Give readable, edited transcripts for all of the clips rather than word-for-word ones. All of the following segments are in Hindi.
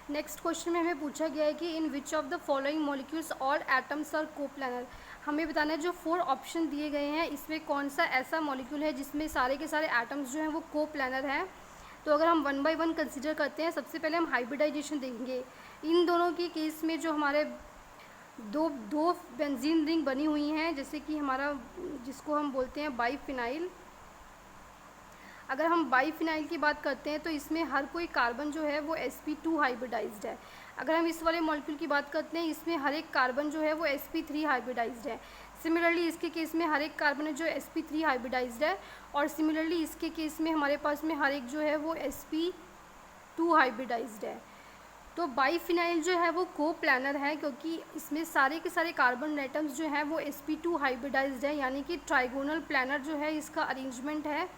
नेक्स्ट क्वेश्चन में हमें पूछा गया है कि in which of the following molecules all atoms are coplanar. हमें बताना है जो 4 ऑप्शन दिए गए हैं इसमें कौन सा ऐसा मॉलिक्यूल है जिसमें सारे के सारे एटम्स जो हैं वो कोप्लानर हैं। तो अगर हम 1 बाय 1 कंसिडर करते हैं, सबसे पहले हम हाइब्रिडाइजेशन देखेंगे। इन दोनों के केस में जो हमारे दो दो बेंजीन रिंग बनी हुई हैं, जैसे कि हमारा जिसको हम बोलते हैं बाईफिनाइल। अगर हम बाईफिनाइल की बात करते हैं तो इसमें हर कोई कार्बन जो है वो sp2 हाइब्रिडाइज्ड है। अगर हम इस वाले मॉलिक्यूल की बात करते हैं, इसमें हर एक कार्बन जो है वो sp3 हाइब्रिडाइज्ड है। सिमिलरली इसके केस में हर एक कार्बन है जो sp3 हाइब्रिडाइज्ड है, और सिमिलरली इसके केस में हमारे पास में हर एक जो है वो sp2 हाइब्रिडाइज्ड है। तो बाईफिनाइल जो है वो कोप्लानर है क्योंकि इसमें सारे के सारे कार्बन एटम्स जो हैं वो sp2 हाइब्रिडाइज्ड है, यानी कि ट्राइगोनल प्लानर जो है इसका अरेंजमेंट है।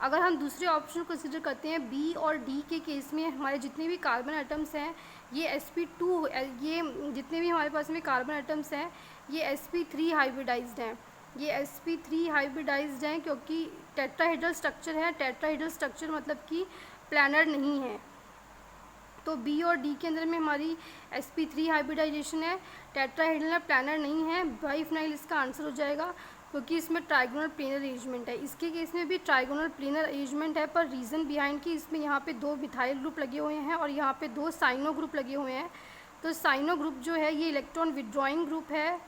अगर हम दूसरे ऑप्शन को कंसिडर करते हैं, बी और डी के केस में हमारे जितने भी कार्बन एटम्स हैं ये sp2, ये जितने भी हमारे पास में कार्बन एटम्स हैं ये sp3 हाइब्रिडाइज्ड हैं। ये sp3 हाइब्रिडाइज्ड हैं क्योंकि टेट्राहेड्रल स्ट्रक्चर है। टेट्राहेड्रल स्ट्रक्चर मतलब कि प्लानर नहीं है। तो बी और डी के अंदर में हमारी sp3 हाइब्रिडाइजेशन है, टेट्राहेड्रल प्लानर नहीं है। बाईफिनाइल इसका आंसर हो जाएगा क्योंकि इसमें ट्राइगोनल प्लेनर अरेंजमेंट है। इसके केस में भी ट्राइगोनल प्लेनर अरेंजमेंट है, पर रीज़न बिहाइंड कि इसमें यहाँ पे 2 मिथाइल ग्रुप लगे हुए हैं और यहाँ पे 2 साइनो ग्रुप लगे हुए हैं। तो साइनो ग्रुप जो है ये इलेक्ट्रॉन विड्रॉइंग ग्रुप है,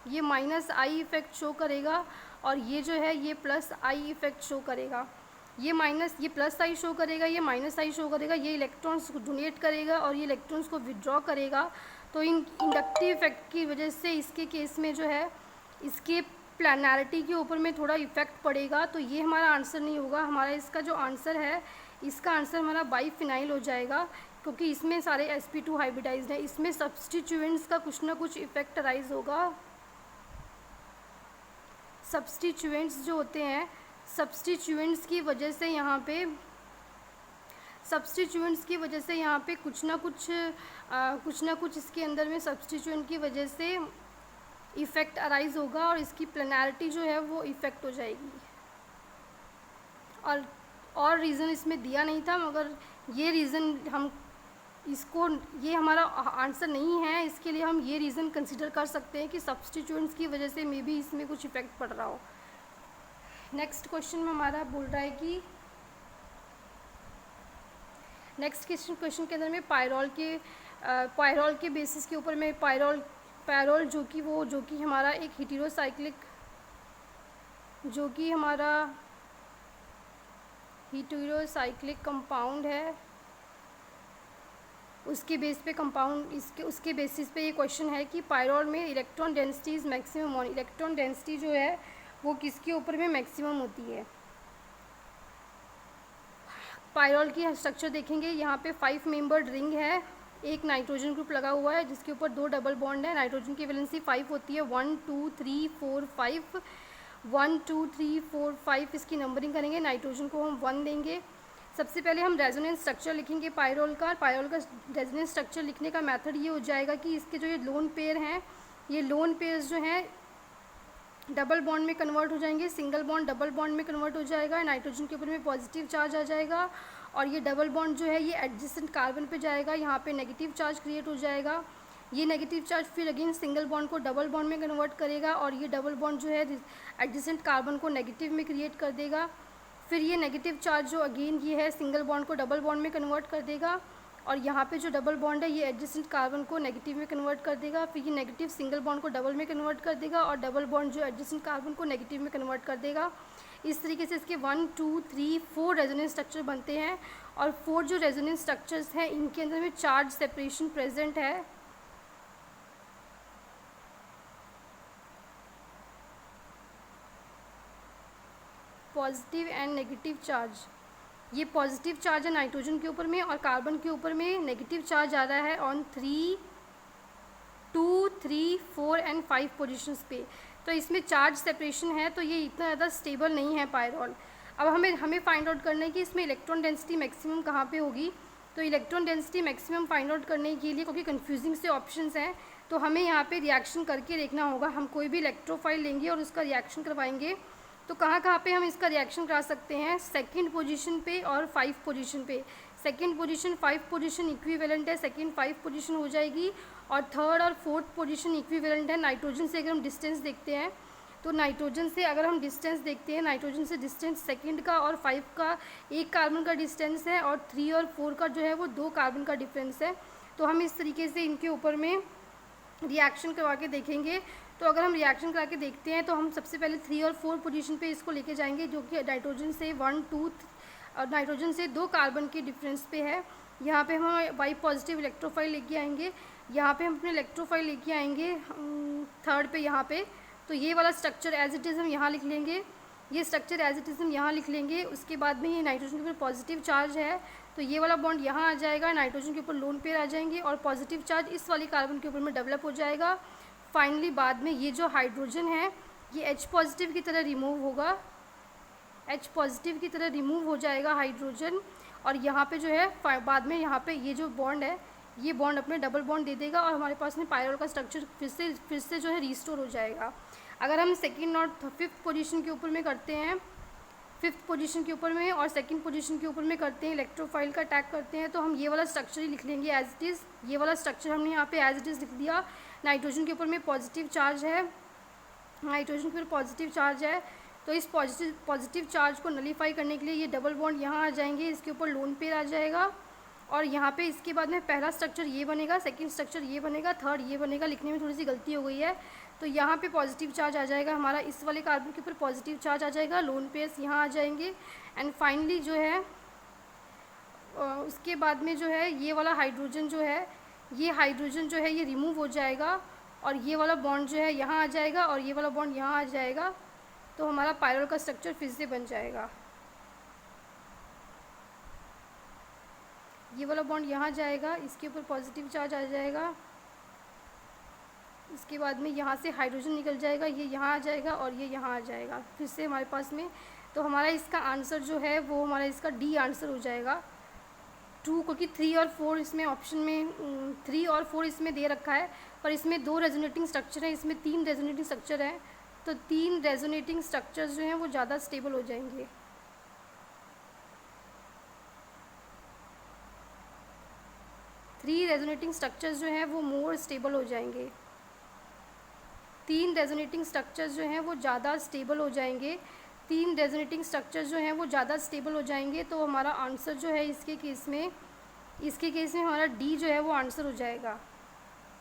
ये -I इफेक्ट शो करेगा, और ये जो है ये +I इफेक्ट शो करेगा। ये +I शो करेगा, ये -I शो करेगा, ये इलेक्ट्रॉन्स को डोनेट करेगा और ये इलेक्ट्रॉन्स को विड्रॉ करेगा। तो इन इंडक्टिव इफेक्ट की वजह से इसके केस में जो है इसके प्लानैरिटी के ऊपर में थोड़ा इफेक्ट पड़ेगा। तो ये हमारा आंसर नहीं होगा। हमारा इसका जो आंसर है, इसका आंसर हमारा बाईफिनाइल हो जाएगा क्योंकि इसमें सारे sp2 हाइब्रिडाइज्ड है। इसमें सब्सटीट्यूएंट्स का कुछ ना कुछ इफेक्ट अराइज होगा। सब्सटीट्यूएंट्स जो होते हैं, सब्सटीट्यूएंट्स की वजह से यहाँ पे कुछ ना कुछ इसके अंदर में सब्सटीट्यूएंट की वजह से इफ़ेक्ट अराइज होगा और इसकी प्लानैरिटी जो है वो इफ़ेक्ट हो जाएगी। और रीज़न इसमें दिया नहीं था, मगर ये रीज़न हम इसको, ये हमारा आंसर नहीं है, इसके लिए हम ये रीज़न कंसिडर कर सकते हैं कि सब्सटीट्यूएंट्स की वजह से मे बी इसमें कुछ इफ़ेक्ट पड़ रहा हो। नेक्स्ट क्वेश्चन में हमारा बोल रहा है कि नेक्स्ट क्वेश्चन के अंदर में पायरॉल के बेसिस के ऊपर में पायरॉल जो कि हमारा एक हीटेरोसाइक्लिक कंपाउंड है, उसके बेसिस पे ये क्वेश्चन है कि पायरॉल में electron density is maximum. Electron density जो है वो किसके ऊपर में मैक्सिमम होती है। पायरॉल की स्ट्रक्चर देखेंगे, यहाँ पे 5 मेंबर्ड रिंग है, एक नाइट्रोजन ग्रुप लगा हुआ है जिसके ऊपर 2 डबल बॉन्ड है। नाइट्रोजन की वैलेंसी 5 होती है, 1 2 3 4 5, 1 2 3 4 5 इसकी नंबरिंग करेंगे। नाइट्रोजन को हम 1 देंगे। सबसे पहले हम रेजोनेंस स्ट्रक्चर लिखेंगे पायरॉल का रेजोनेंस स्ट्रक्चर लिखने का मेथड ये हो जाएगा कि इसके जो ये लोन पेयर हैं, ये लोन पेयर्स जो हैं डबल बॉन्ड में कन्वर्ट हो जाएंगे, सिंगल बॉन्ड डबल बॉन्ड में कन्वर्ट हो जाएगा। नाइट्रोजन के ऊपर में पॉजिटिव चार्ज आ जाएगा और ये डबल बॉन्ड जो है ये एडजेसेंट कार्बन पे जाएगा, यहाँ पे नेगेटिव चार्ज क्रिएट हो जाएगा। ये नेगेटिव चार्ज फिर अगेन सिंगल बॉन्ड को डबल बॉन्ड में कन्वर्ट करेगा और ये डबल बॉन्ड जो है एडजेसेंट कार्बन को नेगेटिव में क्रिएट कर देगा। फिर ये नेगेटिव चार्ज जो अगेन ये है सिंगल बॉन्ड को डबल बॉन्ड में कन्वर्ट कर देगा और यहाँ पे जो डबल बॉन्ड है ये एडजेसेंट कार्बन को नेगेटिव में कन्वर्ट कर देगा। फिर ये नेगेटिव सिंगल बॉन्ड को डबल में कन्वर्ट कर देगा और डबल बॉन्ड जो एडजेसेंट कार्बन को नेगेटिव में कन्वर्ट कर देगा। इस तरीके से इसके 1 2 3 4 रेजोनेंस स्ट्रक्चर बनते हैं और 4 जो रेजोनेंस स्ट्रक्चर्स हैं इनके अंदर में चार्ज सेपरेशन प्रेजेंट है। पॉजिटिव एंड नेगेटिव चार्ज, ये पॉजिटिव चार्ज है नाइट्रोजन के ऊपर में और कार्बन के ऊपर में नेगेटिव चार्ज आ रहा है ऑन 3 2 3 4 एंड 5 पोजीशंस पे। तो इसमें चार्ज सेपरेशन है, तो ये इतना ज़्यादा स्टेबल नहीं है पायरॉल। अब हमें फाइंड आउट करना है कि इसमें इलेक्ट्रॉन डेंसिटी मैक्सिमम कहाँ पे होगी। तो electron density maximum find out करने के लिए, क्योंकि कन्फ्यूजिंग से ऑप्शंस हैं, तो हमें यहाँ पे रिएक्शन करके देखना होगा। हम कोई भी इलेक्ट्रोफाइल लेंगे और उसका रिएक्शन करवाएंगे। तो कहाँ पे हम इसका रिएक्शन करा सकते हैं, सेकंड पोजीशन पे और 5 पोजीशन पे। सेकेंड पोजीशन 5 पोजीशन इक्विवेलेंट है, सेकेंड 5 पोजीशन हो जाएगी, और थर्ड और फोर्थ पोजीशन इक्विवेलेंट है। नाइट्रोजन से अगर हम डिस्टेंस देखते हैं तो नाइट्रोजन से अगर हम डिस्टेंस देखते हैं, नाइट्रोजन से डिस्टेंस सेकंड का और 5 का 1 कार्बन का डिस्टेंस है, और 3 और 4 का जो है वो 2 कार्बन का डिफरेंस है। तो हम इस तरीके से इनके ऊपर में रिएक्शन करवा के देखेंगे। तो अगर हम रिएक्शन करा के देखते हैं तो हम सबसे पहले 3 और 4 पोजीशन पे इसको लेके जाएंगे, जो कि नाइट्रोजन से 1 2 और नाइट्रोजन से 2 कार्बन के डिफरेंस पे है। यहाँ पे हम वाई पॉजिटिव इलेक्ट्रोफाइल लेके आएंगे, यहाँ पे हम अपने इलेक्ट्रोफाइल लेके आएंगे थर्ड पे यहाँ पे। तो ये वाला स्ट्रक्चर एज इट इज़ हम यहाँ लिख लेंगे, ये स्ट्रक्चर एज इट इज़ हम यहाँ लिख लेंगे। उसके बाद में ये नाइट्रोजन के ऊपर पॉजिटिव चार्ज है, तो ये वाला बॉन्ड यहाँ आ जाएगा, नाइट्रोजन के ऊपर लोन पेयर आ जाएंगे, और पॉजिटिव चार्ज इस वाली कार्बन के ऊपर में डेवलप हो जाएगा। फाइनली बाद में ये जो हाइड्रोजन है ये H पॉजिटिव की तरह रिमूव होगा, H पॉजिटिव की तरह रिमूव हो जाएगा हाइड्रोजन, और यहाँ पे जो है बाद में यहाँ पे ये जो बॉन्ड है ये बॉन्ड अपने डबल बॉन्ड दे देगा, और हमारे पास में पायरोल का स्ट्रक्चर फिर से जो है रिस्टोर हो जाएगा। अगर हम सेकेंड और फिफ्थ पोजीशन के ऊपर में करते हैं, फिफ्थ पोजीशन के ऊपर में और सेकंड पोजीशन के ऊपर में करते हैं, इलेक्ट्रोफाइल का अटैक करते हैं, तो हम ये वाला स्ट्रक्चर ही लिख लेंगे एज इट इज़। ये वाला स्ट्रक्चर हमने यहाँ पे एज इट इज़ लिख दिया। नाइट्रोजन के ऊपर में पॉजिटिव चार्ज है, नाइट्रोजन के ऊपर पॉजिटिव चार्ज है, तो इस पॉजिटिव चार्ज को नलीफाई करने के लिए ये डबल बॉन्ड यहाँ आ जाएंगे, इसके ऊपर लोन पेयर आ जाएगा, और यहाँ पे इसके बाद में पहला स्ट्रक्चर ये बनेगा, सेकंड स्ट्रक्चर ये बनेगा, थर्ड ये बनेगा। लिखने में थोड़ी सी गलती हो गई है, तो यहाँ पे पॉजिटिव चार्ज आ जाएगा हमारा, इस वाले कार्बन के ऊपर पॉजिटिव चार्ज आ जाएगा, लोन पेयर्स यहाँ आ जाएंगे, एंड फाइनली जो है उसके बाद में जो है ये वाला हाइड्रोजन जो है, ये हाइड्रोजन जो है ये रिमूव हो जाएगा, और ये वाला बॉन्ड जो है यहाँ आ जाएगा, और ये वाला बॉन्ड यहाँ आ जाएगा, तो हमारा पायरोल का स्ट्रक्चर फिर से बन जाएगा। ये वाला बॉन्ड यहाँ जाएगा, इसके ऊपर पॉजिटिव चार्ज आ जाएगा, इसके बाद में यहाँ से हाइड्रोजन निकल जाएगा, ये यहाँ आ जाएगा और ये यहाँ आ जाएगा फिर से हमारे पास में। तो हमारा इसका आंसर जो है वो हमारा इसका डी आंसर हो जाएगा 2, क्योंकि 3 और 4 इसमें ऑप्शन में 3 और 4 इसमें दे रखा है, पर इसमें 2 रेजोनेटिंग स्ट्रक्चर है, इसमें 3 रेजोनेटिंग स्ट्रक्चर है, तो 3 रेजोनेटिंग स्ट्रक्चर्स जो हैं वो ज़्यादा स्टेबल हो जाएंगे। थ्री रेजोनेटिंग स्ट्रक्चर्स जो हैं वो मोर स्टेबल हो जाएंगे, 3 रेजोनेटिंग स्ट्रक्चर्स जो हैं वो ज़्यादा स्टेबल हो जाएंगे, 3 रेजोनेटिंग स्ट्रक्चर्स जो हैं वो ज़्यादा स्टेबल हो जाएंगे। तो हमारा आंसर जो है इसके केस में हमारा डी जो है वो आंसर हो जाएगा।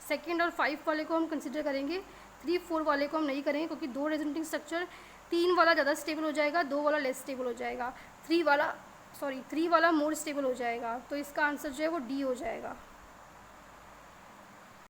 सेकंड और 5 वाले को हम कंसिडर करेंगे, 3 4 वाले को हम नहीं करेंगे, क्योंकि 2 रेजोनेटिंग स्ट्रक्चर 3 वाला ज़्यादा स्टेबल हो जाएगा, 2 वाला लेस स्टेबल हो जाएगा, 3 वाला मोर स्टेबल हो जाएगा। तो इसका आंसर जो है वो डी हो जाएगा।